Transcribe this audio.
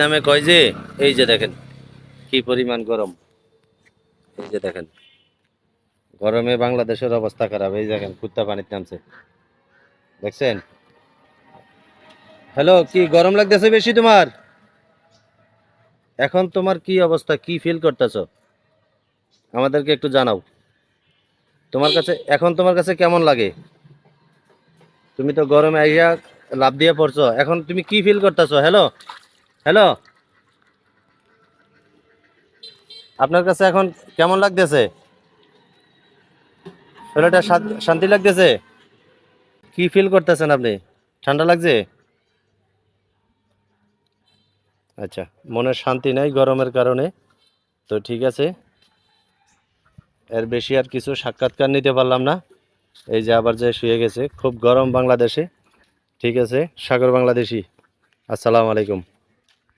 নামে কয় যে এই যে দেখেন কি পরিমাণ গরম। এই যে দেখেন গরমে বাংলাদেশের অবস্থা খারাপ। এই দেখেন কুত্তা পানিতে নামছে, দেখছেন? হ্যালো, কি গরম লাগতেছে বেশি তোমার? এখন তোমার কি অবস্থা, কি ফিল করতেছো? আমাদেরকে একটু জানাও। তোমার কাছে এখন তোমার কাছে কেমন লাগে? তুমি তো গরমে আইয়া লাফ দিয়ে পড়ছো, এখন তুমি কি ফিল করতেছো? হ্যালো, হ্যালো, আপনার কাছে এখন কেমন লাগতেছে? শরীরটা শান্তি লাগতেছে? কি ফিল করতেছেন আপনি? ঠান্ডা লাগছে? আচ্ছা, মনের শান্তি নাই গরমের কারণে। তো ঠিক আছে, এর বেশি আর কিছু সাক্ষাৎকার নিতে পারলাম না। এই যে আবার যে শুয়ে গেছে, খুব গরম বাংলাদেশে। ঠিক আছে, সাগর বাংলাদেশি, আসসালামু আলাইকুম।